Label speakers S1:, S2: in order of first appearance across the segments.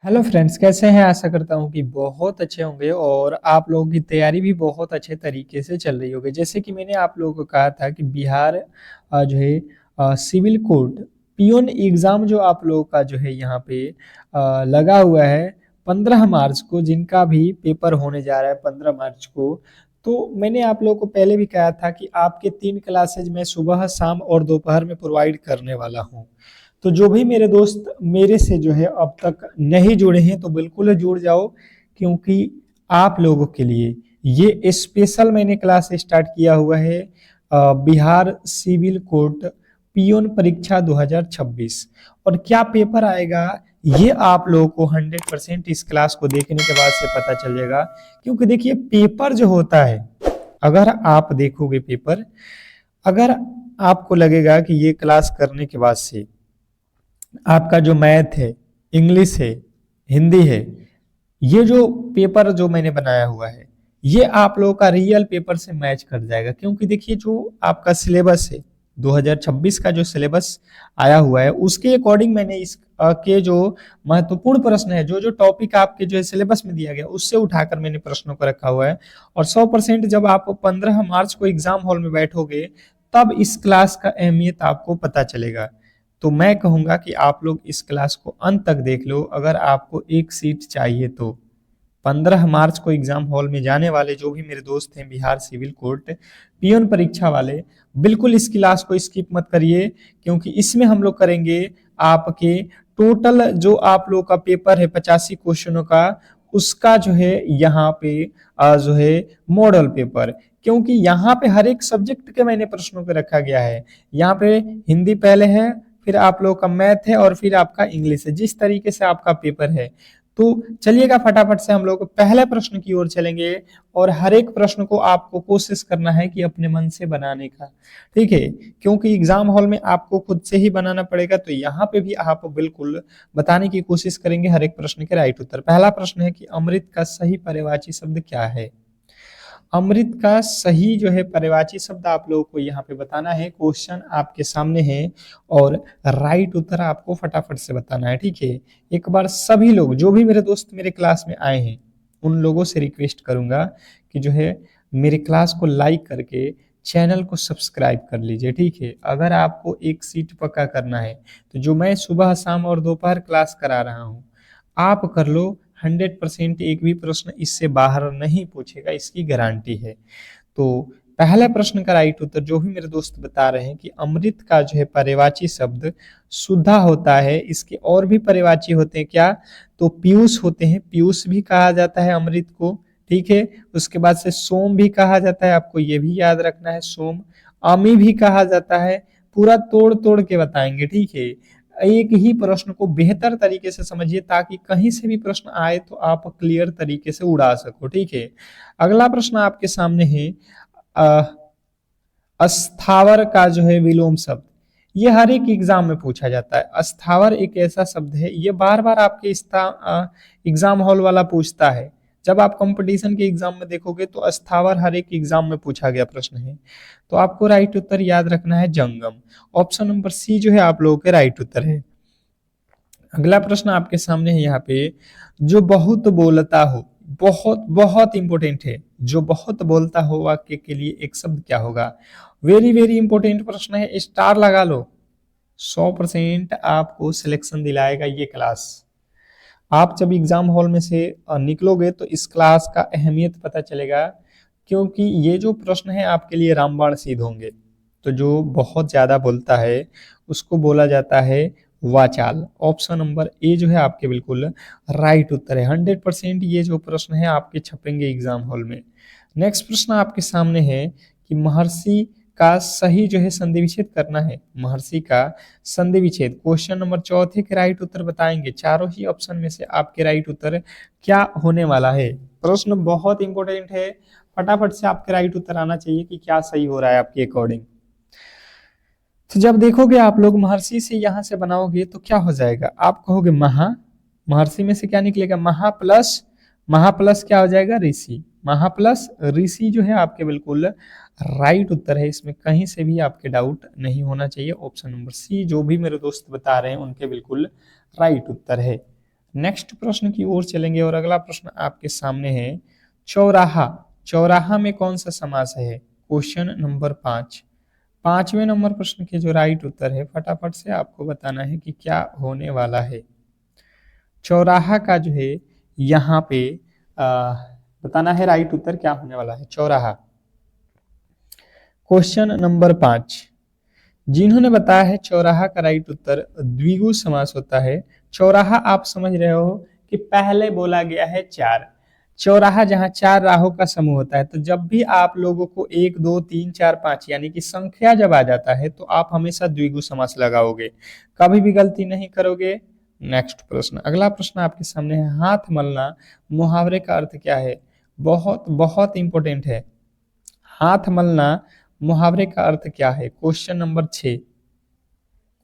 S1: Hello friends, कैसे हैं? आशा करता हूँ कि बहुत अच्छे होंगे और आप लोगों की तैयारी भी बहुत अच्छे तरीके से चल रही होगी। जैसे कि मैंने आप लोगों को कहा था कि बिहार जो है सिविल कोड पियोन एग्ज़ाम जो आप लोगों का जो है यहाँ पे लगा हुआ है 15 मार्च को, जिनका भी पेपर होने जा रहा है 15 मार्च को। तो मैंने आप लोगों को पहले भी कहा था कि आपके 3 क्लासेज मैं सुबह, शाम और दोपहर में प्रोवाइड करने वाला हूँ। तो जो भी मेरे दोस्त मेरे से जो है अब तक नहीं जुड़े हैं तो बिल्कुल जुड़ जाओ, क्योंकि आप लोगों के लिए ये स्पेशल मैंने क्लास स्टार्ट किया हुआ है बिहार सिविल कोर्ट पियोन परीक्षा 2026। और क्या पेपर आएगा ये आप लोगों को 100% इस क्लास को देखने के बाद से पता चल जाएगा। क्योंकि देखिए, पेपर जो होता है, अगर आप देखोगे पेपर, अगर आपको लगेगा कि ये क्लास करने के बाद से आपका जो मैथ है, इंग्लिश है, हिंदी है, ये जो पेपर जो मैंने बनाया हुआ है, ये आप लोगों का रियल पेपर से मैच कर जाएगा। क्योंकि देखिए, जो आपका सिलेबस है 2026 का जो सिलेबस आया हुआ है, उसके अकॉर्डिंग मैंने इस के जो महत्वपूर्ण प्रश्न है, जो जो टॉपिक आपके जो है सिलेबस में दिया गया, उससे उठाकर मैंने प्रश्नों को रखा हुआ है। और 100% जब आप 15 मार्च को एग्जाम हॉल में बैठोगे, तब इस क्लास का अहमियत आपको पता चलेगा। तो मैं कहूंगा कि आप लोग इस क्लास को अंत तक देख लो, अगर आपको एक सीट चाहिए तो। 15 मार्च को एग्जाम हॉल में जाने वाले जो भी मेरे दोस्त हैं बिहार सिविल कोर्ट पियोन परीक्षा वाले, बिल्कुल इस क्लास को स्किप मत करिए। क्योंकि इसमें हम लोग करेंगे आपके टोटल जो आप लोग का पेपर है 85 क्वेश्चनों का, उसका जो है यहाँ पे जो है मॉडल पेपर। क्योंकि यहाँ पे हर एक सब्जेक्ट के मैंने प्रश्नों को रखा गया है। यहाँ पे हिंदी पहले है, फिर आप लोग का मैथ है और फिर आपका इंग्लिश है। जिस तरीके से आपका पेपर है, तो चलिएगा फटाफट से हम लोग पहले प्रश्न की ओर चलेंगे। और हर एक प्रश्न को आपको कोशिश करना है कि अपने मन से बनाने का, ठीक है? क्योंकि एग्जाम हॉल में आपको खुद से ही बनाना पड़ेगा, तो यहाँ पे भी आप बिल्कुल बताने की कोशिश करेंगे हर एक प्रश्न के राइट उत्तर। पहला प्रश्न है कि अमृत का सही पर्यायवाची शब्द क्या है? अमृत का सही जो है पर्यायवाची शब्द आप लोगों को यहाँ पे बताना है। क्वेश्चन आपके सामने है और राइट उत्तर आपको फटाफट से बताना है, ठीक है? एक बार सभी लोग, जो भी मेरे दोस्त मेरे क्लास में आए हैं, उन लोगों से रिक्वेस्ट करूंगा कि जो है मेरे क्लास को लाइक करके चैनल को सब्सक्राइब कर लीजिए, ठीक है? अगर आपको एक सीट पक्का करना है, तो जो मैं सुबह, शाम और दोपहर क्लास करा रहा हूँ, आप कर लो। 100% एक भी प्रश्न इससे बाहर नहीं पूछेगा, इसकी गारंटी है। तो पहला प्रश्न का राइट उत्तर जो भी मेरे दोस्त बता रहे हैं कि अमृत का जो है पर्यायवाची शब्द सुधा होता है। इसके और भी पर्यायवाची होते हैं क्या? तो पीयूष होते हैं, पीयूष भी कहा जाता है अमृत को, ठीक है? उसके बाद से सोम भी कहा जाता है, आपको ये भी याद रखना है, सोम। अमी भी कहा जाता है। पूरा तोड़ तोड़ के बताएंगे, ठीक है? एक ही प्रश्न को बेहतर तरीके से समझिए, ताकि कहीं से भी प्रश्न आए तो आप क्लियर तरीके से उड़ा सको, ठीक है? अगला प्रश्न आपके सामने है अस्थावर का जो है विलोम शब्द। ये हर एक एग्जाम में पूछा जाता है। अस्थावर एक ऐसा शब्द है, ये बार बार आपके एग्जाम हॉल वाला पूछता है। जब आप कंपटीशन के एग्जाम में देखोगे तो अस्थावर हर एक एग्जाम में पूछा गया प्रश्न है। तो आपको राइट उत्तर याद रखना है जंगम। ऑप्शन नंबर सी जो है आप लोगों के राइट उत्तर है। अगला प्रश्न आपके सामने है यहाँ पे, जो बहुत बोलता हो, बहुत बहुत इंपॉर्टेंट है, जो बहुत बोलता हो वाक्य के लिए एक शब्द क्या होगा? वेरी वेरी इंपॉर्टेंट प्रश्न है, स्टार लगा लो। 100% आपको सिलेक्शन दिलाएगा ये क्लास। आप जब एग्जाम हॉल में से निकलोगे तो इस क्लास का अहमियत पता चलेगा। क्योंकि ये जो प्रश्न है आपके लिए रामबाण सिद्ध होंगे। तो जो बहुत ज्यादा बोलता है उसको बोला जाता है वाचाल। ऑप्शन नंबर ए जो है आपके बिल्कुल राइट उत्तर है। 100% ये जो प्रश्न है आपके छपेंगे एग्जाम हॉल में। नेक्स्ट प्रश्न आपके सामने है कि महर्षि का सही जो है संधि विच्छेद करना है। महर्षि का संधि विच्छेद, क्वेश्चन नंबर चौथे के राइट उत्तर बताएंगे। चारों ही ऑप्शन में से आपके राइट उत्तर क्या होने वाला है? प्रश्न बहुत इंपॉर्टेंट है, फटाफट से आपके राइट उत्तर आना चाहिए कि क्या सही हो रहा है आपके अकॉर्डिंग। तो जब देखोगे आप लोग महर्षि से यहां से बनाओगे तो क्या हो जाएगा? आप कहोगे महा, महर्षि में से क्या निकलेगा? महा प्लस क्या हो जाएगा? ऋषि। महा प्लस ऋषि जो है आपके बिल्कुल राइट उत्तर है। इसमें कहीं से भी आपके डाउट नहीं होना चाहिए। ऑप्शन नंबर सी जो भी मेरे दोस्त बता रहे हैं उनके बिल्कुल राइट उत्तर है। नेक्स्ट प्रश्न की ओर चलेंगे और अगला प्रश्न आपके सामने है चौराहा। चौराहा में कौन सा समास है? Question number 5। 5वें नंबर प्रश्न के जो राइट उत्तर है फटाफट से आपको बताना है कि क्या होने वाला है। चौराहा का जो है यहाँ पे बताना है राइट उत्तर क्या होने वाला है। चौराहा। क्वेश्चन नंबर 5 जिन्होंने बताया है चौराहा का राइट उत्तर द्विगु समास होता है। चौराहा आप समझ रहे हो कि पहले बोला गया है 4। चौराहा जहां 4 राहों का समूह होता है, तो जब भी आप लोगों को 1 2 3 4 5 यानी कि संख्या जब आ जाता है तो आप हमेशा द्विगु समास लगाओगे, कभी भी गलती नहीं करोगे। नेक्स्ट प्रश्न, अगला प्रश्न आपके सामने है हाथ मलना मुहावरे का अर्थ क्या है? बहुत बहुत इंपॉर्टेंट है। हाथ मलना मुहावरे का अर्थ क्या है? Question number 6।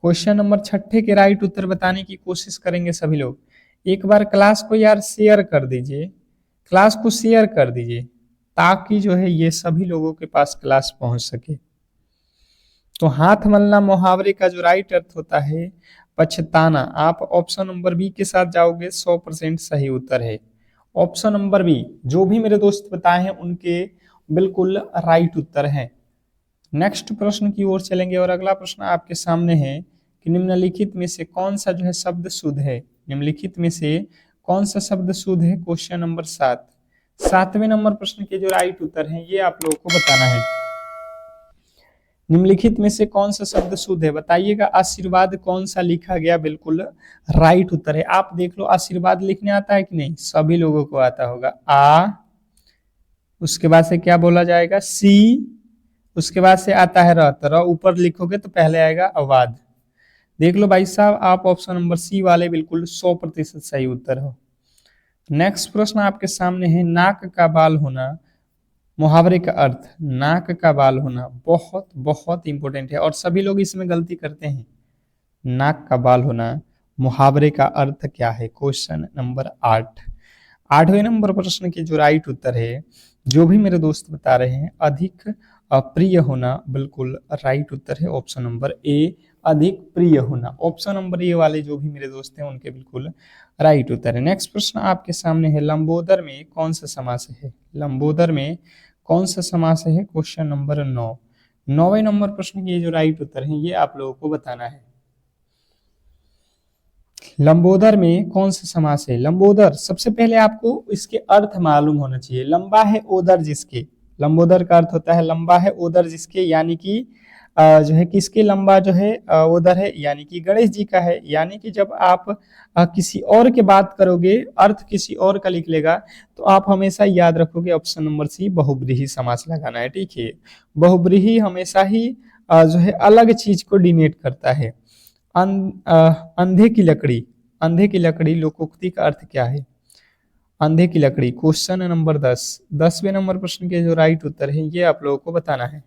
S1: क्वेश्चन नंबर 6 के राइट उत्तर बताने की कोशिश करेंगे सभी लोग। एक बार क्लास को यार शेयर कर दीजिए, क्लास को शेयर कर दीजिए ताकि जो है ये सभी लोगों के पास क्लास पहुंच सके। तो हाथ मलना मुहावरे का जो राइट अर्थ होता है पछताना। आप ऑप्शन नंबर बी के साथ जाओगे, 100% सही उत्तर है ऑप्शन नंबर बी। जो भी मेरे दोस्त बताए हैं उनके बिल्कुल राइट उत्तर है। नेक्स्ट प्रश्न की ओर चलेंगे और अगला प्रश्न आपके सामने है कि निम्नलिखित में से कौन सा जो है शब्द शुद्ध है? निम्नलिखित में से कौन सा शब्द शुद्ध है? Question number 7। 7वें नंबर प्रश्न के जो राइट उत्तर है ये आप लोगों को बताना है। निम्नलिखित में से कौन सा शब्द शुद्ध है? बताइएगा। आशीर्वाद कौन सा लिखा गया? बिल्कुल राइट उत्तर है। आप देख लो आशीर्वाद लिखने आता है कि नहीं? सभी लोगों को आता होगा। आ, उसके बाद से क्या बोला जाएगा? सी, उसके बाद से आता है र। तो र ऊपर लिखोगे तो पहले आएगा अवाद। देख लो भाई साहब, आप ऑप्शन नंबर सी वाले बिल्कुल 100% सही उत्तर हो। नेक्स्ट प्रश्न आपके सामने है नाक का बाल होना मुहावरे का अर्थ। नाक का बाल होना बहुत बहुत इंपॉर्टेंट है और सभी लोग इसमें गलती करते हैं। नाक का बाल होना मुहावरे का अर्थ क्या है? Question number 8। 8वें नंबर प्रश्न के जो राइट उत्तर है, जो भी मेरे दोस्त बता रहे हैं, अधिक प्रिय होना बिल्कुल राइट उत्तर है ऑप्शन नंबर ए, अधिक प्रिय होना। ऑप्शन नंबर ए वाले जो भी मेरे दोस्त हैं उनके बिल्कुल राइट उत्तर है। नेक्स्ट प्रश्न आपके सामने है लंबोदर में कौन सा समास है? लंबोदर में कौन सा समास है? Question number 9। 9वें नंबर प्रश्न के जो राइट उत्तर है ये आप लोगों को बताना है। लंबोदर में कौन सा समास है? लंबोदर, सबसे पहले आपको इसके अर्थ मालूम होना चाहिए। लंबा है ओदर जिसके, लंबोदर का अर्थ होता है लंबा है ओदर जिसके, यानी कि जो है किसके लंबा जो है ओदर है, यानी कि गणेश जी का है। यानी कि जब आप किसी और के बात करोगे, अर्थ किसी और का लिख लेगा, तो आप हमेशा याद रखोगे ऑप्शन नंबर सी, बहुब्रीही समास लगाना है। ठीक है, बहुब्रीही हमेशा ही जो है अलग चीज को डिनोट करता है। अंधे की लकड़ी, अंधे की लकड़ी लोकोक्ति का अर्थ क्या है? अंधे की लकड़ी। Question number 10। 10वें नंबर प्रश्न के जो राइट उत्तर है ये आप लोगों को बताना है।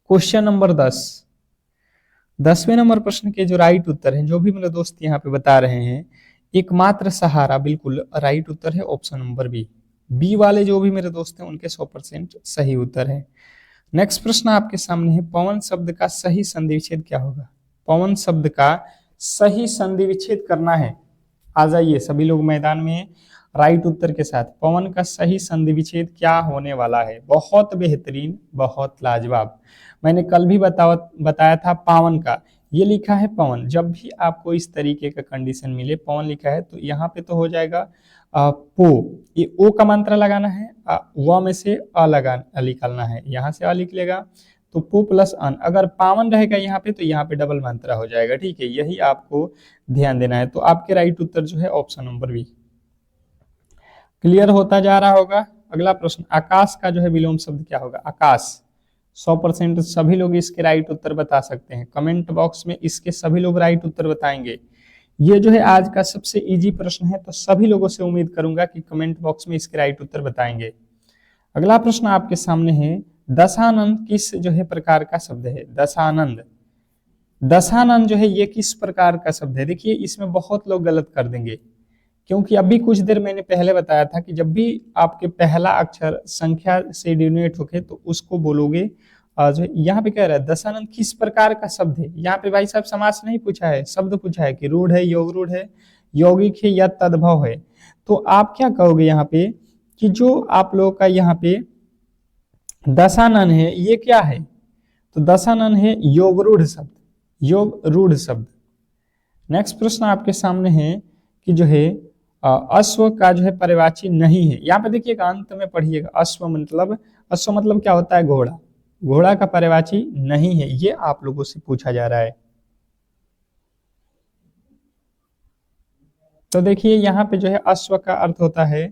S1: Question number 10। 10वें नंबर प्रश्न के जो राइट उत्तर है, जो भी मेरे दोस्त यहाँ पे बता रहे हैं, एकमात्र सहारा बिल्कुल राइट उत्तर है ऑप्शन नंबर बी। बी वाले जो भी मेरे दोस्त हैं उनके 100% सही उत्तर है। नेक्स्ट प्रश्न आपके सामने है पवन शब्द का सही संधि विच्छेद क्या होगा? पवन शब्द का सही संधि विच्छेद करना है। आ जाइए सभी लोग मैदान में राइट उत्तर के साथ। पवन का सही संधि विच्छेद क्या होने वाला है? बहुत बेहतरीन, बहुत लाजवाब। मैंने कल भी बताया था पावन का, ये लिखा है पवन। जब भी आपको इस तरीके का कंडीशन मिले, पवन लिखा है, तो यहाँ पे तो हो जाएगा पो, ये ओ का मात्रा लगाना है, व में से अ निकालना है, यहाँ से अ लिख लेगा तो पो प्लस अन। अगर पावन रहेगा यहाँ पे तो यहाँ पे डबल मात्रा हो जाएगा। ठीक है, यही आपको ध्यान देना है। तो आपके राइट उत्तर जो है ऑप्शन नंबर बी। क्लियर होता जा रहा होगा। अगला प्रश्न, आकाश का जो है विलोम शब्द क्या होगा? आकाश। 100% सभी लोग इसके राइट उत्तर बता सकते हैं। कमेंट बॉक्स में इसके सभी लोग राइट उत्तर बताएंगे। ये जो है आज का सबसे इजी प्रश्न है, तो सभी लोगों से उम्मीद करूंगा कि कमेंट बॉक्स में इसके राइट उत्तर बताएंगे। अगला प्रश्न आपके सामने है दशानंद किस जो है प्रकार का शब्द है? दशानंद। दशानंद जो है ये किस प्रकार का शब्द है? देखिए इसमें बहुत लोग गलत कर देंगे, क्योंकि अभी कुछ देर मैंने पहले बताया था कि जब भी आपके पहला अक्षर संख्या से डिनोट होके तो उसको बोलोगे। जो यहाँ पे कह रहा है दशानंद किस प्रकार का शब्द है, यहाँ पे भाई साहब समास नहीं पूछा है, शब्द पूछा है कि रूढ़ है, योग रूढ़ है, यौगिक है या तद्भव है। तो आप क्या कहोगे यहाँ पे कि जो आप लोगों का यहाँ पे दशानन है ये क्या है, तो दशानन है योगरूढ़ शब्द, योगरूढ़ शब्द। नेक्स्ट प्रश्न आपके सामने है कि जो है अश्व का जो है पर्यायवाची नहीं है। यहाँ पे देखिएगा अंत में पढ़िएगा, अश्व मतलब क्या होता है, घोड़ा, घोड़ा का पर्यायवाची नहीं है, ये आप लोगों से पूछा जा रहा है। तो देखिए यहाँ पे जो है अश्व का अर्थ होता है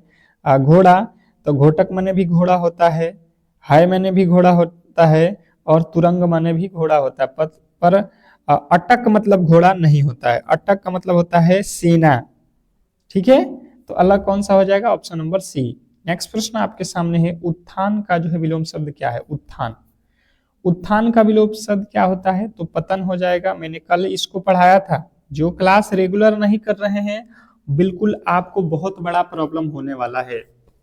S1: घोड़ा, तो घोटक माने भी घोड़ा होता है, हाय माने भी घोड़ा होता है, और तुरंग माने भी घोड़ा होता है, पर अटक मतलब घोड़ा नहीं होता है, अटक का मतलब होता है सेना। ठीक है, तो अलग कौन सा हो जाएगा, ऑप्शन नंबर सी। नेक्स्ट प्रश्न आपके सामने है उत्थान का जो है विलोम शब्द क्या है, उत्थान, उत्थान का विलोम शब्द क्या होता है, तो पतन हो जाएगा। मैंने कल इसको पढ़ाया था, जो क्लास रेगुलर नहीं कर रहे हैं बिल्कुल आपको बहुत बड़ा प्रॉब्लम होने वाला है।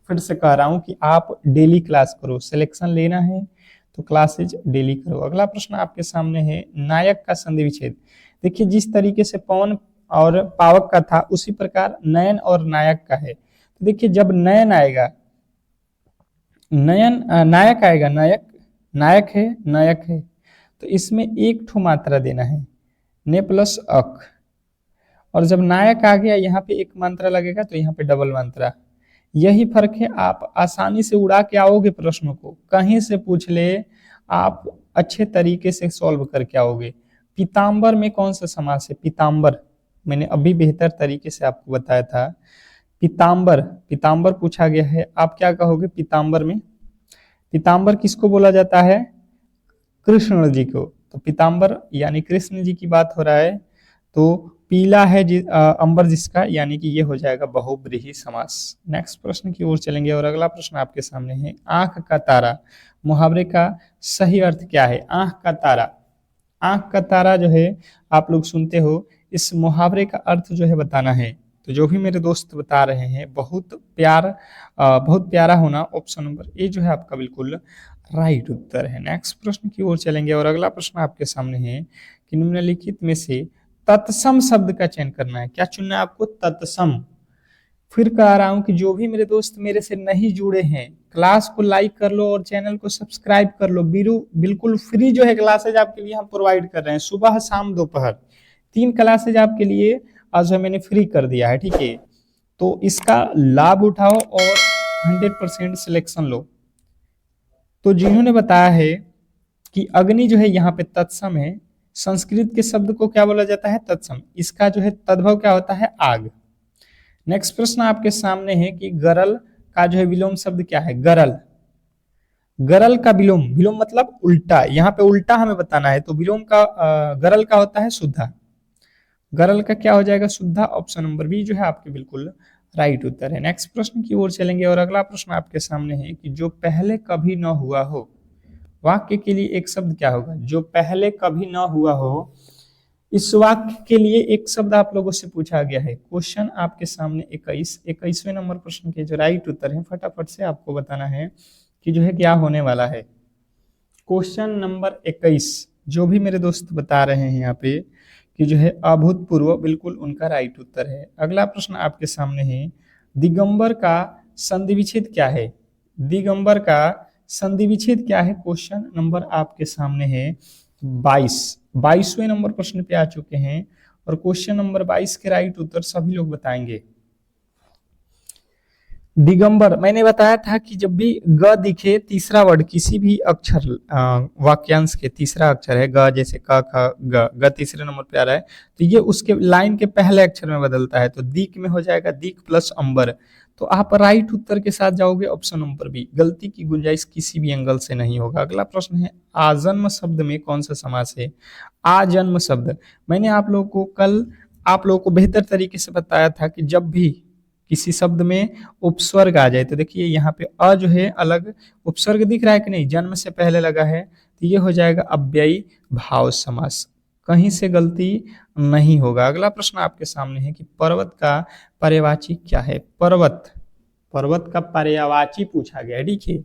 S1: फिर से कह रहा हूं कि आप डेली क्लास करो, सिलेक्शन लेना है तो क्लासेज डेली करो। अगला प्रश्न आपके सामने है नायक का संधि विच्छेद। देखिए जिस तरीके से पवन और पावक का था उसी प्रकार नयन और नायक का है। तो देखिए जब नयन आएगा, नायक आएगा, नायक है, तो इसमें एक ठो मात्रा देना है, ने प्लस अक, और जब नायक आ गया यहाँ पे एक मात्रा लगेगा तो यहाँ पे डबल मात्रा। यही फर्क है, आप आसानी से उड़ा के आओगे प्रश्नों को, कहीं से पूछ ले आप अच्छे तरीके से सॉल्व करके आओगे। पीताम्बर में कौन सा समास है, पीताम्बर, मैंने अभी बेहतर तरीके से आपको बताया था। पीताम्बर पूछा गया है, आप क्या कहोगे पीताम्बर में, पीताम्बर किसको बोला जाता है, कृष्ण जी को, तो पीताम्बर यानी कृष्ण जी की बात हो रहा है। तो पीला है अंबर जिसका, यानी कि ये हो जाएगा बहुब्रीहि समास। नेक्स्ट प्रश्न की ओर चलेंगे और अगला प्रश्न आपके सामने है आंख का तारा मुहावरे का सही अर्थ क्या है। आंख का तारा, आंख का तारा जो है आप लोग सुनते हो, इस मुहावरे का अर्थ जो है बताना है। तो जो भी मेरे दोस्त बता रहे हैं बहुत प्यारा होना, ऑप्शन नंबर ए जो है आपका बिल्कुल राइट उत्तर है। नेक्स्ट प्रश्न की ओर चलेंगे और अगला प्रश्न आपके सामने है कि निम्नलिखित में से तत्सम शब्द का चयन करना है। क्या चुनना है आपको, तत्सम। फिर कह रहा हूं कि जो भी मेरे दोस्त मेरे से नहीं जुड़े हैं क्लास को लाइक कर लो और चैनल को सब्सक्राइब कर लो। बिल्कुल फ्री जो है क्लासेज आपके लिए हम प्रोवाइड कर रहे हैं, सुबह शाम दोपहर 3 क्लासेज आपके लिए आज मैंने फ्री कर दिया है। ठीक है, तो इसका लाभ उठाओ और 100% सिलेक्शन लो। तो जिन्होंने बताया है कि अग्नि जो है यहाँ पे तत्सम है, संस्कृत के शब्द को क्या बोला जाता है, तत्सम, इसका जो है तद्भव क्या होता है, आग। नेक्स्ट प्रश्न आपके सामने है कि गरल का जो है विलोम शब्द क्या है, गरल, गरल का विलोम, विलोम मतलब उल्टा, यहाँ पे उल्टा हमें बताना है, तो विलोम का गरल का होता है शुद्धा, गरल का क्या हो जाएगा, शुद्धा। ऑप्शन नंबर बी जो है आपके बिल्कुल राइट उत्तर है। नेक्स्ट प्रश्न की ओर चलेंगे और अगला प्रश्न आपके सामने है कि जो पहले कभी न हुआ हो, वाक्य के लिए एक शब्द क्या होगा, जो पहले कभी न हुआ हो। इस वाक्य के लिए एक शब्द आप लोगों से पूछा गया है। क्वेश्चन आपके सामने 21वें नंबर प्रश्न के जो राइट उत्तर है फटाफट से आपको बताना है कि जो है क्या होने वाला है। क्वेश्चन नंबर 21 जो भी मेरे दोस्त बता रहे हैं यहाँ पे कि जो है अभूतपूर्व, बिल्कुल उनका राइट उत्तर है। अगला प्रश्न आपके सामने है दिगंबर का संधि विच्छेद क्या है, दिगंबर का संधि विच्छेद क्या है। क्वेश्चन नंबर आपके सामने है 22वें नंबर प्रश्न पे आ चुके हैं और क्वेश्चन नंबर 22 के राइट उत्तर सभी लोग बताएंगे। दिगंबर, मैंने बताया था कि जब भी ग दिखे तीसरा वर्ड किसी भी अक्षर वाक्यांश के तीसरा अक्षर है ग, जैसे क ख ग तीसरे नंबर पे आ रहा है तो ये उसके लाइन के पहले अक्षर में बदलता है, तो दिक में हो जाएगा दिक प्लस अंबर। तो आप राइट उत्तर के साथ जाओगे ऑप्शन नंबर बी, गलती की गुंजाइश किसी भी एंगल से नहीं होगा। अगला प्रश्न है आजन्म शब्द में कौन सा समास है। आजन्म शब्द, मैंने आप लोगों को कल आप लोगों को बेहतर तरीके से बताया था कि जब भी किसी शब्द में उपस्वर्ग आ जाए, तो देखिए यहाँ पे अ जो है अलग उपसर्ग दिख रहा है कि नहीं, जन्म से पहले लगा है, तो ये हो जाएगा अव्ययी भाव समास, कहीं से गलती नहीं होगा। अगला प्रश्न आपके सामने है कि पर्वत का पर्यायवाची क्या है। पर्वत का पर्यायवाची पूछा गया है, ठीक है,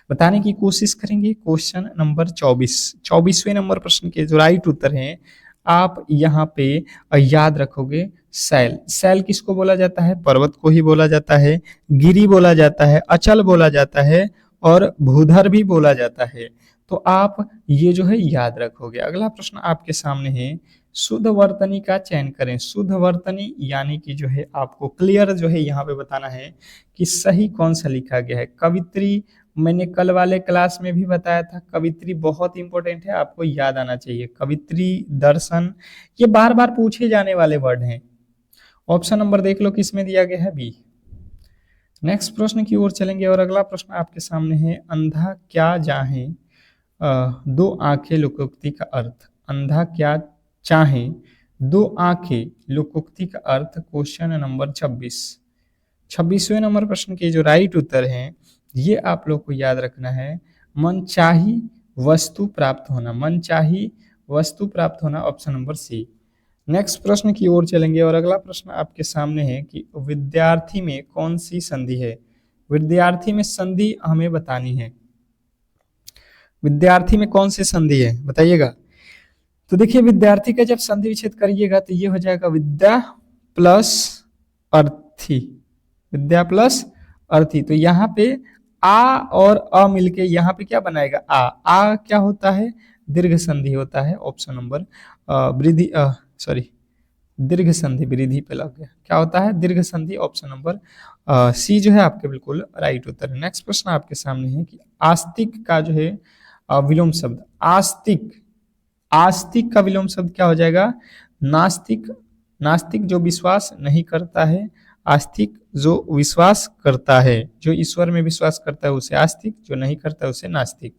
S1: बताने की कोशिश करेंगे। क्वेश्चन नंबर 24वें नंबर प्रश्न के जो राइट उत्तर है आप यहाँ पे याद रखोगे शैल। शैल किसको बोला जाता है? पर्वत को ही बोला जाता है, गिरी बोला जाता है, अचल बोला जाता है और भूधर भी बोला जाता है। तो आप ये जो है याद रखोगे। अगला प्रश्न आपके सामने है, शुद्ध वर्तनी का चयन करें। शुद्ध वर्तनी यानी कि जो है आपको क्लियर जो है यहाँ पे बताना है कि सही कौन सा लिखा गया है। कवित्री मैंने कल वाले क्लास में भी बताया था, कवित्री बहुत इंपॉर्टेंट है, आपको याद आना चाहिए। कवित्री, दर्शन, ये बार बार पूछे जाने वाले वर्ड हैं। ऑप्शन नंबर देख लो किसमें दिया गया है, बी। नेक्स्ट प्रश्न की ओर चलेंगे और अगला प्रश्न आपके सामने है, अंधा क्या चाहे दो आंखें लोकोक्ति का अर्थ। अंधा क्या चाहे दो आंखें लोकोक्ति का अर्थ। Question number 26। 26वें नंबर प्रश्न के जो राइट उत्तर हैं ये आप लोग को याद रखना है, मनचाही वस्तु प्राप्त होना। मनचाही वस्तु प्राप्त होना, ऑप्शन नंबर सी। नेक्स्ट प्रश्न की ओर चलेंगे और अगला प्रश्न आपके सामने है कि विद्यार्थी में कौन सी संधि है। विद्यार्थी में संधि हमें बतानी है। विद्यार्थी में कौन सी संधि है बताइएगा। तो देखिए, विद्यार्थी का जब संधि विच्छेद करिएगा तो ये हो जाएगा विद्या प्लस अर्थी। विद्या प्लस अर्थी। तो यहाँ पे आ और अ मिलके यहाँ पे क्या बनाएगा, आ क्या होता है, दीर्घ संधि होता है। ऑप्शन नंबर वृद्धि, सॉरी दीर्घ संधि, वृद्धि पे लग गया, क्या होता है, दीर्घ संधि। ऑप्शन नंबर सी जो है आपके बिल्कुल राइट उत्तर है। नेक्स्ट प्रश्न आपके सामने है कि आस्तिक का जो है विलोम शब्द। आस्तिक, आस्तिक का विलोम शब्द क्या हो जाएगा, नास्तिक। नास्तिक जो विश्वास नहीं करता है, आस्तिक जो विश्वास करता है, जो ईश्वर में विश्वास करता है उसे आस्तिक, जो नहीं करता है उसे नास्तिक।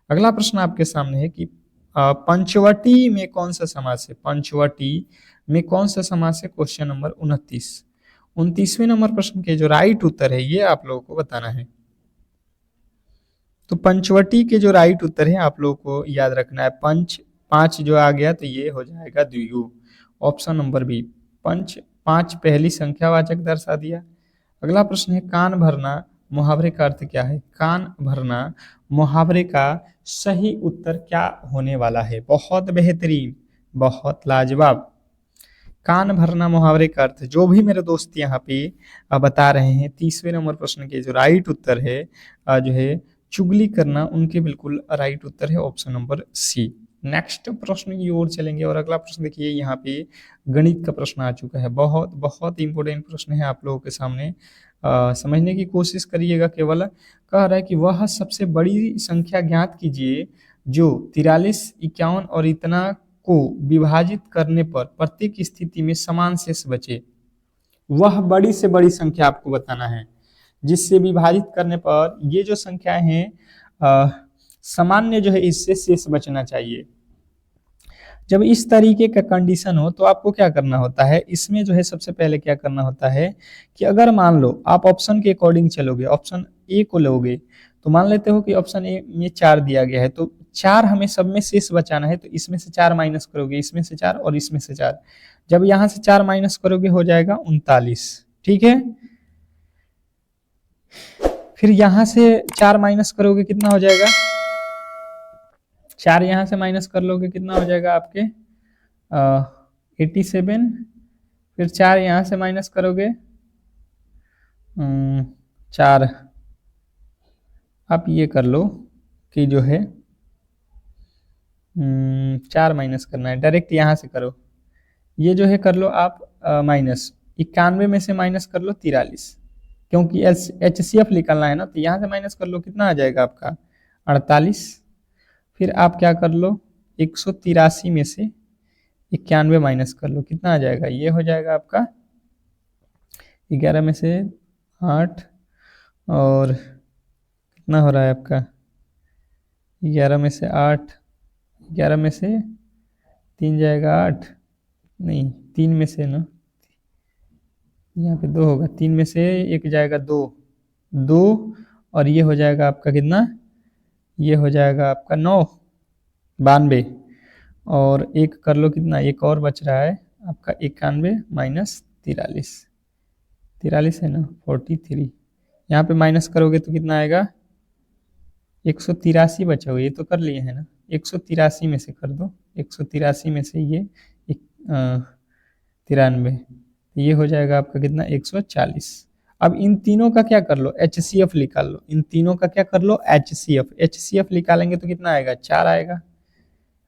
S1: अगला प्रश्न आपके सामने है कि पंचवटी में कौन सा समास है। पंचवटी में कौन सा समास है, क्वेश्चन नंबर 29। 29वें नंबर प्रश्न के जो राइट उत्तर है ये आप लोगों को बताना है। तो पंचवटी के जो राइट उत्तर है आप लोगों को याद रखना है। पंच, पांच जो आ गया तो ये हो जाएगा द्विगु, ऑप्शन नंबर बी। पंच, पांच पहली संख्यावाचक दर्शा दिया। अगला प्रश्न है, कान भरना मुहावरे का अर्थ क्या है। कान भरना मुहावरे का सही उत्तर क्या होने वाला है। बहुत बेहतरीन, बहुत लाजवाब। कान भरना मुहावरे का अर्थ जो भी मेरे दोस्त यहाँ पे बता रहे हैं, 30वें नंबर प्रश्न के जो राइट उत्तर है जो है चुगली करना, उनके बिल्कुल राइट उत्तर है ऑप्शन नंबर सी। नेक्स्ट प्रश्न की ओर चलेंगे और अगला प्रश्न देखिए, यहाँ पे गणित का प्रश्न आ चुका है। बहुत बहुत इंपॉर्टेंट प्रश्न है आप लोगों के सामने, समझने की कोशिश करिएगा। केवल कह रहा है कि वह सबसे बड़ी संख्या ज्ञात कीजिए जो 43, 51 और इतना को विभाजित करने पर प्रत्येक स्थिति में समान शेष बचे। वह बड़ी से बड़ी संख्या आपको बताना है जिससे विभाजित करने पर ये जो संख्याएं हैं सामान्य जो है इससे शेष बचना चाहिए। जब इस तरीके का कंडीशन हो तो आपको क्या करना होता है, इसमें जो है सबसे पहले क्या करना होता है कि अगर मान लो आप ऑप्शन के अकॉर्डिंग चलोगे, ऑप्शन ए को लोगे, तो मान लेते हो कि ऑप्शन ए में 4 दिया गया है, तो 4 हमें सब में शेष बचाना है, तो इसमें से 4 माइनस करोगे, इसमें से 4 और इसमें से 4। जब यहाँ से 4 माइनस करोगे हो जाएगा 39, ठीक है। फिर यहाँ से 4 माइनस करोगे कितना हो जाएगा, 4 यहाँ से माइनस कर लोगे कितना हो जाएगा आपके 87। फिर 4 यहाँ से माइनस करोगे 4, आप ये कर लो कि जो है 4 माइनस करना है, डायरेक्ट यहाँ से करो, ये जो है कर लो आप माइनस 91 में से माइनस कर लो 43, क्योंकि HCF निकालना है ना, तो यहाँ से माइनस कर लो कितना आ जाएगा आपका 48। फिर आप क्या कर लो 183 में से 91 माइनस कर लो, कितना आ जाएगा, ये हो जाएगा आपका 11 में से 8 और कितना हो रहा है आपका 11 में से 8, 11 में से 3 जाएगा 8, नहीं 3 में से ना, यहाँ पे 2 होगा, 3 में से 1 जाएगा 2, 2 और ये हो जाएगा आपका कितना, ये हो जाएगा आपका 9, 92 और एक कर लो कितना, एक और बच रहा है आपका 91 माइनस 43, 43 है ना 43, यहाँ पे माइनस करोगे तो कितना आएगा 183 बचा हुआ, ये तो कर लिए है ना 183 में से कर दो, 183 में से ये 93, ये हो जाएगा आपका कितना 140। अब इन तीनों का क्या कर लो, HCF निकाल लो, इन तीनों का क्या कर लो, HCF निकालेंगे तो कितना आएगा, 4 आएगा।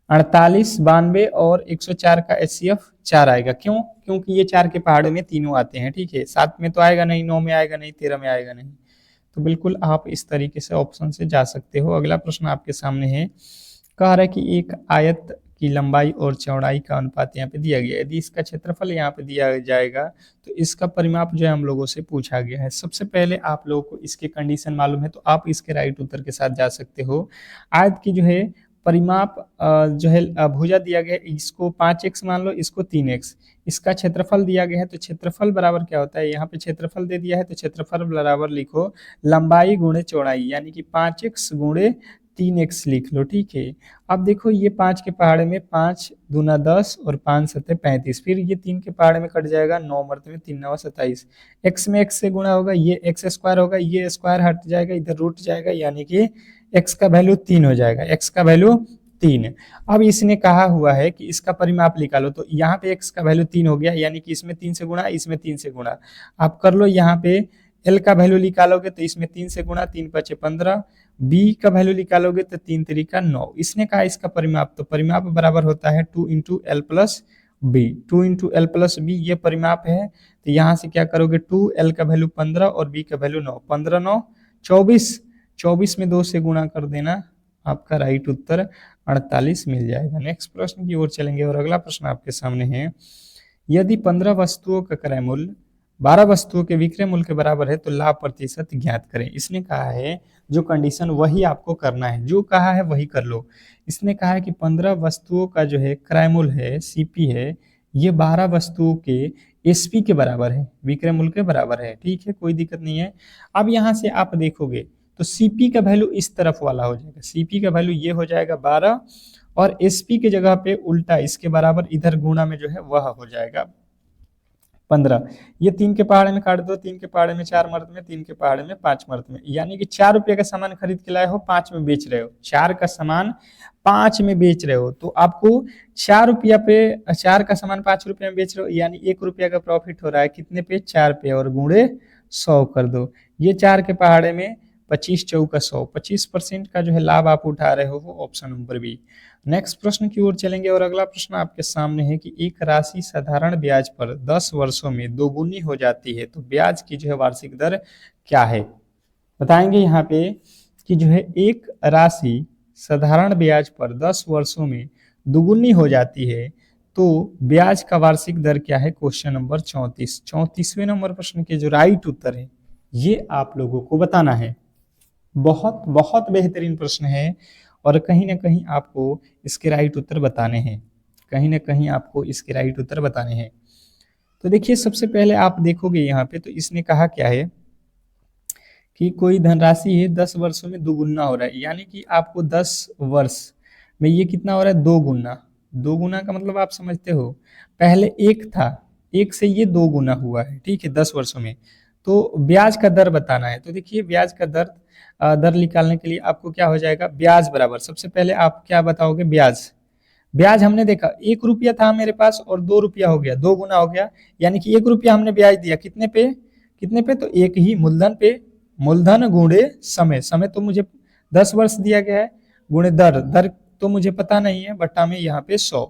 S1: 48, 92 और 104 का HCF 4 आएगा। क्यों? क्योंकि ये 4 के पहाड़ों में तीनों आते हैं, ठीक है। 7 में तो आएगा नहीं, 9 में आएगा नहीं, 13 में आएगा नहीं। तो बिल्कुल आप इस तरीके से ऑप्शन से जा सकते हो। अगला प्रश्न आपके सामने है, कह रहा है कि एक आयत की लंबाई और चौड़ाई का अनुपात यहाँ पे दिया गया है। यदि इसका क्षेत्रफल यहाँ पे दिया जाएगा तो इसका परिमाप जो है हम लोगों से पूछा गया है। सबसे पहले आप लोगों को इसके कंडीशन मालूम है तो आप इसके राइट उत्तर के साथ जा सकते हो। आयत की जो है परिमाप जो है भुजा दिया गया है, इसको 5x मान लो, इसको 3x। इसका क्षेत्रफल दिया गया है तो क्षेत्रफल बराबर क्या होता है, यहाँ पे क्षेत्रफल दे दिया है तो क्षेत्रफल बराबर लिखो लंबाई गुणे चौड़ाई, यानी कि 5x गुणे 3x लिख लो, ठीक है। अब देखो ये 5 के पहाड़े में 5 दूना 10 और 5 सत्ते 35, फिर ये 3 के पहाड़े में कट जाएगा, 9 मरते में 3 9 27, x में x से गुणा होगा, ये x स्क्वायर होगा, ये स्क्वायर हट जाएगा, इधर रूट जाएगा, यानी कि x का वैल्यू 3 हो जाएगा, x का वैल्यू 3। अब इसने कहा हुआ है कि इसका परिमाप निकालो, तो यहाँ पे x का वैल्यू 3 हो गया, यानी कि इसमें 3 से गुणा, इसमें 3 से गुणा। आप कर लो, यहाँ पे L का वैल्यू निकालोगे तो इसमें 3 से गुणा, 3 5 15, B का वैल्यू निकालोगे तो 3 3 9। इसने कहा इसका परिमाप, तो परिमाप बराबर होता है 2 into L plus B, 2 into L plus B ये परिमाप है। तो यहाँ से क्या करोगे, 2, L का वैल्यू 15 और B का वैल्यू 9, 15 9 24, 24 में 2 से गुणा कर देना, आपका राइट उत्तर 48 मिल जाएगा। नेक्स्ट प्रश्न की ओर चलेंगे और अगला प्रश्न आपके सामने है, यदि 15 वस्तुओं का क्रय मूल्य 12 वस्तुओं के विक्रय मूल्य के बराबर है तो लाभ प्रतिशत ज्ञात करें। इसने कहा है जो कंडीशन वही आपको करना है, जो कहा है वही कर लो। इसने कहा है कि 15 वस्तुओं का जो है क्रय मूल्य है, CP है, ये 12 वस्तुओं के SP के बराबर है, विक्रय मूल्य के बराबर है, ठीक है, कोई दिक्कत नहीं है। अब यहाँ से आप देखोगे तो CP का वैल्यू इस तरफ वाला हो जाएगा, CP का वैल्यू ये हो जाएगा 12 और SP के जगह पे उल्टा इसके बराबर इधर गुणा में जो है वह हो जाएगा 15। ये 3 के पहाड़े में काट दो, 3 के पहाड़े में 4 मर्द में, 3 के पहाड़े में 5 मर्द में, यानी कि 4 रुपये का सामान खरीद के लाए हो, 5 में बेच रहे हो, 4 का सामान 5 में बेच रहे हो, तो आपको 4 रुपया पे 4 का सामान 5 रुपये में बेच रहे हो, यानी 1 रुपया का प्रॉफिट हो रहा है, कितने पे, 4 पे, और गुणे 100 कर दो। ये 4 के पहाड़े में 25 चौका 100, 25% का जो है लाभ आप उठा रहे हो, ऑप्शन नंबर बी। नेक्स्ट प्रश्न की ओर चलेंगे और अगला प्रश्न आपके सामने है कि एक राशि साधारण ब्याज पर 10 वर्षों में दोगुनी हो जाती है तो ब्याज की जो है वार्षिक दर क्या है। बताएंगे यहाँ पे कि जो है एक राशि साधारण ब्याज पर 10 वर्षों में दोगुनी हो जाती है तो ब्याज का वार्षिक दर क्या है। क्वेश्चन नंबर 34, 34वें नंबर प्रश्न के जो राइट उत्तर है ये आप लोगों को बताना है। बहुत बहुत बेहतरीन प्रश्न है और कहीं ना कहीं आपको इसके राइट उत्तर बताने हैं, कहीं ना कहीं आपको इसके राइट उत्तर बताने हैं। तो देखिए सबसे पहले आप देखोगे यहाँ पे तो इसने कहा क्या है कि कोई धनराशि है 10 वर्षों में दोगुना हो रहा है, यानी कि आपको 10 वर्ष में ये कितना हो रहा है, 2 गुना। 2 गुना का मतलब आप समझते हो, पहले 1 था, 1 से ये 2 गुना हुआ है, ठीक है, 10 वर्षों में। तो ब्याज का दर बताना है, तो देखिए ब्याज का दर निकालने के लिए आपको क्या हो जाएगा, ब्याज बराबर, सबसे पहले आप क्या बताओगे, ब्याज हमने देखा 1 रुपया था मेरे पास और 2 रुपया हो गया, 2 गुना हो गया, यानी कि 1 रुपया हमने ब्याज दिया, कितने पे, तो एक ही मूलधन पे, मूलधन गुणे समय, समय तो मुझे 10 वर्ष दिया गया है, गुणे दर तो मुझे पता नहीं है, बटा में यहाँ पे 100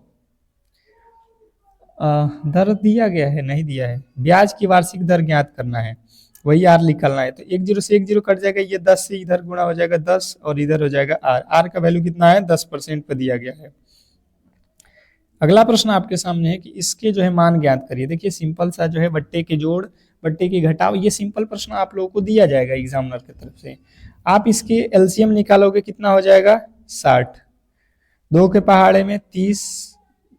S1: दर दिया गया है, नहीं दिया है, ब्याज की वार्षिक दर ज्ञात करना है, वही आर निकालना है। तो 1 0 से 1 0 कट जाएगा, ये 10 से इधर गुणा हो जाएगा 10 और इधर हो जाएगा आर का वैल्यू कितना है, 10% पे दिया गया है। अगला प्रश्न आपके सामने है कि इसके जो है मान ज्ञात करिए। देखिए सिंपल सा जो है बट्टे के जोड़ बट्टे की घटाव, ये सिंपल प्रश्न आप लोगों को दिया जाएगा एग्जामिनर की तरफ से। आप इसके एलसीएम निकालोगे, कितना हो जाएगा 60, 2 के पहाड़े में 30,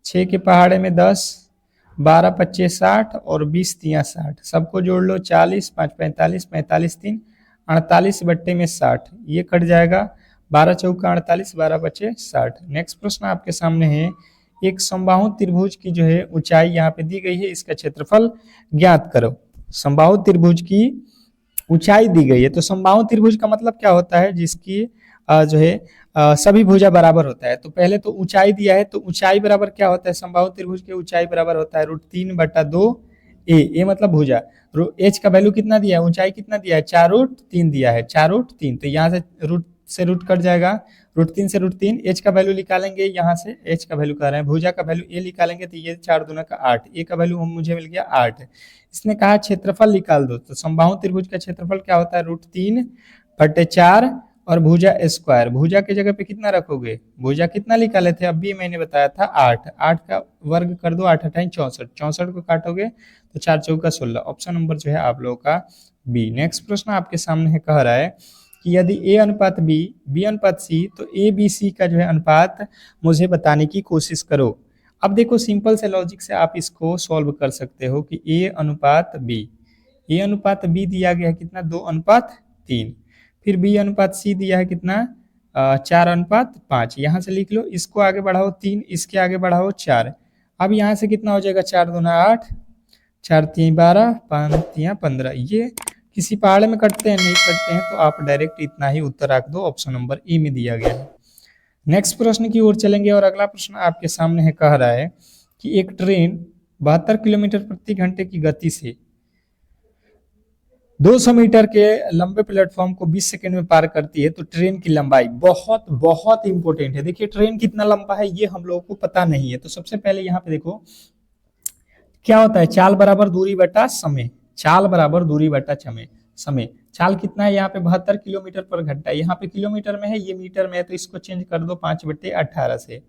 S1: 6 के पहाड़े में 10, 12 25 60 और 20 3 60, सबको जोड़ लो 40, 5 45, 45 3 48 बट्टे में 60, ये कट जाएगा, 12 चौका 48, 12 25 60। नेक्स्ट प्रश्न आपके सामने है, एक समबाहु त्रिभुज की जो है ऊंचाई यहाँ पे दी गई है, इसका क्षेत्रफल ज्ञात करो। समबाहु त्रिभुज की ऊंचाई दी गई है, तो समबाहु त्रिभुज का मतलब क्या होता है, जिसकी जो है सभी भुजा बराबर होता है। तो पहले तो ऊंचाई दिया है, तो ऊंचाई बराबर क्या होता है, समबाहु त्रिभुज की ऊंचाई बराबर होता है √3/2 ए मतलब भुजा। एच का वैल्यू कितना दिया है, ऊंचाई कितना दिया है, 4√3 दिया है, 4√3। तो यहाँ से रूट कट जाएगा, √3 से √3, एच का वैल्यू निकालेंगे, यहाँ से एच का वैल्यू कह रहे हैं, भुजा का वैल्यू ए निकालेंगे, तो ये 4 दूना का 8, ए का वैल्यू मुझे मिल गया 8। इसने कहा क्षेत्रफल निकाल दो, तो समबाहु त्रिभुज का क्षेत्रफल क्या होता है, √3/4 और भुजा स्क्वायर। भुजा की जगह पे कितना रखोगे, भुजा कितना निकाले थे, अभी मैंने बताया था 8, 8 का वर्ग कर दो, 8 8 64, 64 को काटोगे तो 4 चौका 16। ऑप्शन नंबर जो है आप लोगों का बी। नेक्स्ट प्रश्न आपके सामने है, कह रहा है कि यदि ए अनुपात बी, बी अनुपात सी, तो ए बी सी का जो है अनुपात मुझे बताने की कोशिश करो। अब देखो सिंपल से लॉजिक से आप इसको सॉल्व कर सकते हो कि ए अनुपात बी, ए अनुपात बी दिया गया है कितना, 2:3। फिर बी अनुपात सी दिया है कितना, 4:5। यहाँ से लिख लो, इसको आगे बढ़ाओ 3, इसके आगे बढ़ाओ 4। अब यहाँ से कितना हो जाएगा, 4 दूना 8, 4 3 12, 5 3 15। ये किसी पहाड़ में कटते हैं, नहीं कटते हैं, तो आप डायरेक्ट इतना ही उत्तर रख दो, ऑप्शन नंबर ई में दिया गया है। नेक्स्ट प्रश्न की ओर चलेंगे और अगला प्रश्न आपके सामने है, कह रहा है कि एक ट्रेन 72 किलोमीटर प्रति घंटे की गति से 200 मीटर के लंबे प्लेटफॉर्म को 20 सेकंड में पार करती है, तो ट्रेन की लंबाई, बहुत बहुत इंपॉर्टेंट है। देखिए ट्रेन कितना लंबा है ये हम लोगों को पता नहीं है, तो सबसे पहले यहाँ पे देखो क्या होता है, चाल बराबर दूरी बटा समय, चाल बराबर दूरी बटा समय। चाल कितना है यहाँ पे, 72 किलोमीटर पर घंटा, यहाँ पे किलोमीटर में है, ये मीटर में है, तो इसको चेंज कर दो 5/18 से।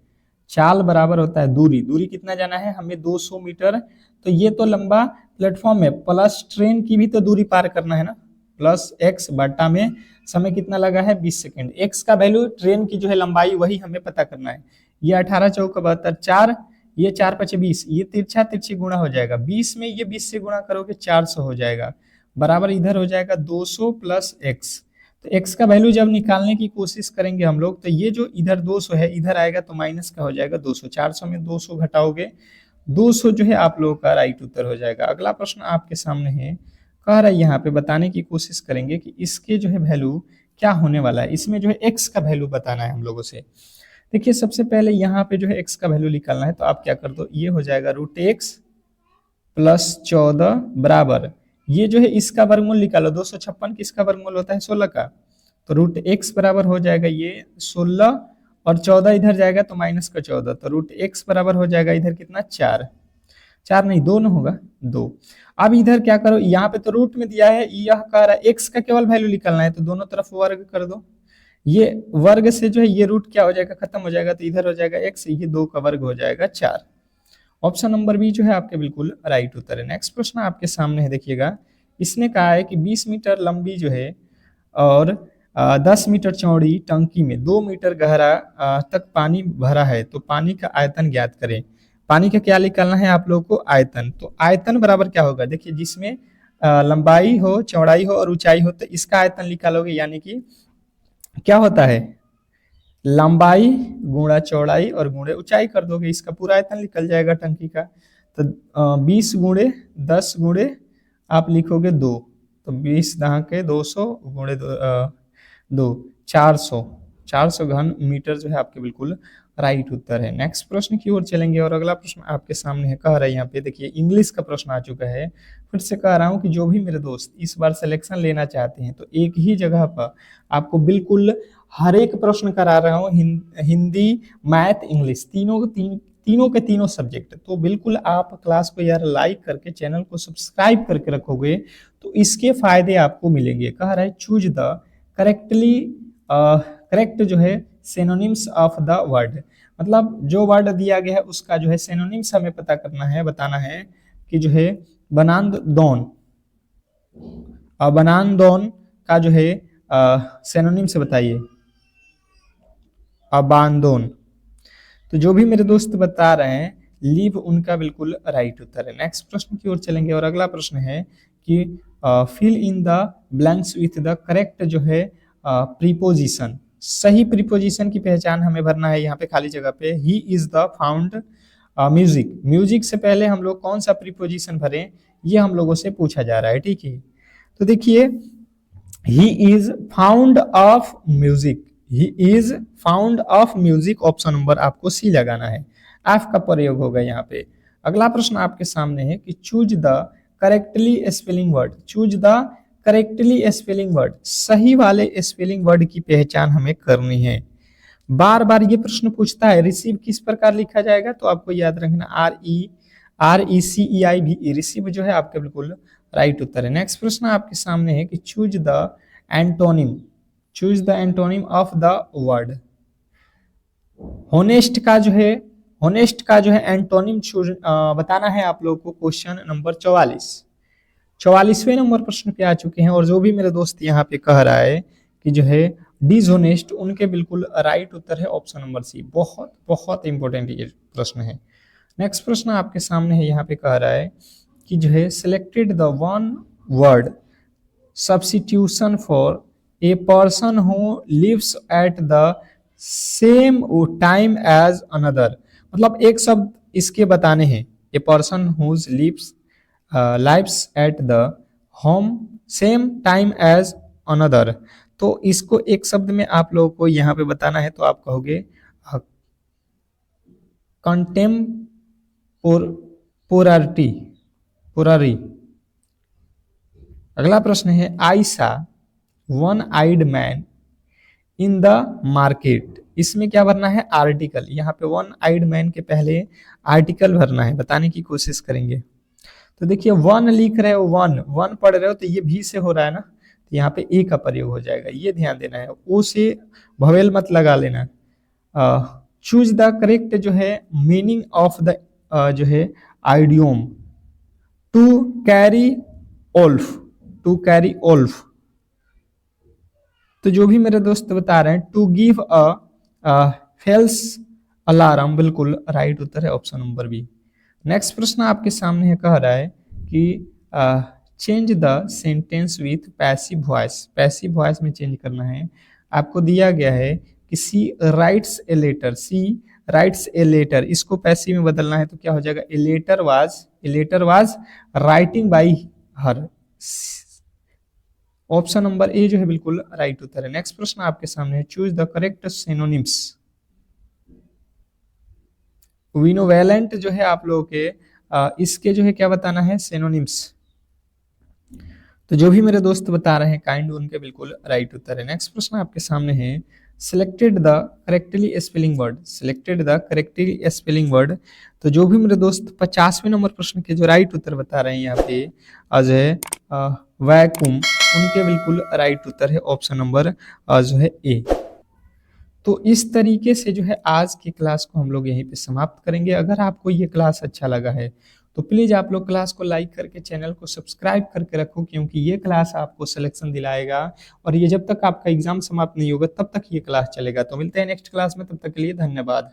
S1: चाल बराबर होता है दूरी, दूरी कितना जाना है हमें, 200 मीटर। तो ये तो लंबा प्लेटफॉर्म है, प्लस ट्रेन की भी तो दूरी पार करना है ना, प्लस x बटा में समय कितना लगा है, 20 सेकंड। x का वैल्यू ट्रेन की जो है लंबाई, वही हमें पता करना है। ये 18 चौका 72, 4, ये 4 5 20, ये तिरछा तिरछी गुणा हो जाएगा, 20 में ये 20 से गुणा करोगे 400 हो जाएगा, बराबर इधर हो जाएगा 200 प्लस x। तो x का वैल्यू जब निकालने की कोशिश करेंगे हम लोग, तो ये जो इधर 200 है, इधर आएगा तो माइनस का हो जाएगा 200, 400 में 200 घटाओगे, 200 जो है आप लोगों का राइट उत्तर हो जाएगा। अगला प्रश्न आपके सामने है, कह रहा है यहाँ पे बताने की कोशिश करेंगे कि इसके जो है वैल्यू क्या होने वाला है, इसमें जो है x का वैल्यू बताना है हम लोगों से। देखिए सबसे पहले यहाँ पे जो है x का वैल्यू निकालना है, तो आप क्या कर दो, ये हो जाएगा √x + 14 बराबर, ये जो है इसका वर्गमूल निकालो, 256 किसका वर्गमूल होता है, 16 का, तो √x बराबर हो जाएगा ये 16 और 14 इधर जाएगा तो माइनस का 14, तो √x बराबर हो जाएगा इधर कितना, 4, 4 नहीं 2 न होगा 2। अब इधर क्या करो, यहाँ पे तो रूट में दिया है, यह कह रहा है x का केवल वैल्यू निकालना है, तो दोनों तरफ वर्ग कर दो, ये वर्ग से जो है ये रूट क्या हो जाएगा, खत्म हो जाएगा, तो इधर हो जाएगा x, ये 2 का वर्ग हो जाएगा 4। ऑप्शन नंबर बी जो है आपके बिल्कुल राइट उत्तर है। नेक्स्ट प्रश्न आपके सामने है, देखिएगा इसने कहा है कि 20 मीटर लंबी जो है और 10 मीटर चौड़ी टंकी में 2 मीटर गहरा तक पानी भरा है, तो पानी का आयतन ज्ञात करें। पानी का क्या निकालना है आप लोगों को, आयतन। तो आयतन बराबर क्या होगा, देखिए जिसमें लंबाई हो, चौड़ाई हो और ऊंचाई हो, तो इसका आयतन निकालोगे, यानी कि क्या होता है, लंबाई गुणा चौड़ाई और गुणे ऊंचाई कर दोगे, इसका पूरा आयतन निकल जाएगा टंकी का। तो 20 गुणे 10 गुणे आप लिखोगे 2, तो 20 दहाँ के 200 गुणे 2 400 घन मीटर जो है आपके बिल्कुल राइट उत्तर है। नेक्स्ट प्रश्न की ओर चलेंगे और अगला प्रश्न आपके सामने है, कह रहा है यहाँ पे, देखिए इंग्लिश का प्रश्न आ चुका है। फिर से कह रहा हूँ कि जो भी मेरे दोस्त इस बार सिलेक्शन लेना चाहते हैं, तो एक ही जगह पर आपको बिल्कुल हर एक प्रश्न करा रहा हूँ, हिंदी मैथ इंग्लिश तीनों के तीनों सब्जेक्ट। तो बिल्कुल आप क्लास को यार लाइक करके चैनल को सब्सक्राइब करके रखोगे तो इसके फायदे आपको मिलेंगे। कह रहा है चूज द करेक्ट जो है सिनोनिम्स ऑफ द वर्ड, मतलब जो वर्ड दिया गया है उसका जो है सिनोनिम्स हमें पता करना है, बताना है कि जो है बनान-दोन का जो है सिनोनिम से बताइए, अबानदोन। तो जो भी मेरे दोस्त बता रहे हैं लीव, उनका बिल्कुल राइट उत्तर है। नेक्स्ट प्रश्न की ओर चलेंगे और अगला प्रश्न है कि fill in the blanks with the correct जो है प्रीपोजिशन, सही प्रीपोजिशन की पहचान हमें भरना है यहाँ पे खाली जगह पे। He is the found music, music से पहले हम लोग कौन सा प्रीपोजिशन भरें, ये हम लोगों से पूछा जा रहा है, ठीक है। तो देखिए he is found of music, he is found of music, option number आपको सी लगाना है। एफ का प्रयोग होगा यहाँ पे। अगला प्रश्न आपके सामने है कि choose the correctly spelling word. Choose the correctly spelling word, सही वाले स्पेलिंग वर्ड की पहचान हमें करनी है। बार बार ये प्रश्न पूछता है रिसीव किस प्रकार लिखा जाएगा, तो आपको याद रखना RECEIV, रिसीव जो है आपका बिल्कुल राइट उत्तर है। नेक्स्ट प्रश्न आपके सामने है कि choose the antonym. Choose the antonym of the word. Honest का जो है, होनेस्ट का जो है एंटोनिम बताना है आप लोगों को। क्वेश्चन नंबर 44वें नंबर प्रश्न पे आ चुके हैं। और जो भी मेरे दोस्त यहाँ पे कह रहा है कि जो है डिसहोनेस्ट, उनके बिल्कुल राइट उत्तर है ऑप्शन नंबर सी। बहुत बहुत इंपॉर्टेंट ये प्रश्न है। नेक्स्ट प्रश्न आपके सामने है, यहाँ पे कह रहा है कि जो है selected the one word substitution for a person who lives at the same time as another. मतलब एक शब्द इसके बताने हैं, a person whose lives lives at the home same time as another. तो इसको एक शब्द में आप लोगों को यहाँ पे बताना है, तो आप कहोगे कंटेम्पोररी। अगला प्रश्न है I saw one eyed man in the market. इसमें क्या भरना है, आर्टिकल। यहाँ पे वन आइड मैन के पहले आर्टिकल भरना है, बताने की कोशिश करेंगे। तो देखिए वन लिख रहे हो, वन वन पढ़ रहे हो, तो ये भी से हो रहा है ना, तो यहाँ पे ए का प्रयोग हो जाएगा, ये ध्यान देना है। ओ से भवेल मत लगा लेना। चूज द करेक्ट जो है मीनिंग ऑफ द जो है idiom. To cry wolf, to cry wolf. तो जो भी मेरे दोस्त बता रहे हैं to give a false alarm, बिल्कुल राइट उत्तर है ऑप्शन नंबर बी। नेक्स्ट प्रश्न आपके सामने है, कह रहा है कि change the sentence with passive voice. Passive voice में चेंज करना है। आपको दिया गया है कि she writes a letter, she writes a letter, इसको पैसिव में बदलना है, तो क्या हो जाएगा, a letter was writing by her. Option number A जो है बिल्कुल राइट उत्तर है। नेक्स्ट प्रश्न आपके सामने है, चूज द करेक्ट सिनोनिम्स। विनोवेलेंट जो है आप लोगों के इसके जो है क्या बताना है, सिनोनिम्स। तो जो भी मेरे दोस्त बता रहे हैं काइंड, उनके बिल्कुल राइट उत्तर है। नेक्स्ट प्रश्न आपके सामने है, selected the correctly spelling word. Selected the correctly spelling word. तो जो भी मेरे दोस्त 50वें नंबर प्रश्न के जो राइट उत्तर बता रहे हैं यहाँ पे अजय वैकुम, उनके बिल्कुल राइट उत्तर है ऑप्शन नंबर जो है ए। तो इस तरीके से जो है आज की क्लास को हम लोग यहीं पे समाप्त करेंगे। अगर आपको ये क्लास अच्छा लगा है तो प्लीज आप लोग क्लास को लाइक करके चैनल को सब्सक्राइब करके रखो, क्योंकि ये क्लास आपको सिलेक्शन दिलाएगा और ये जब तक आपका एग्जाम समाप्त नहीं होगा तब तक ये क्लास चलेगा। तो मिलते हैं नेक्स्ट क्लास में, तब तक के लिए धन्यवाद।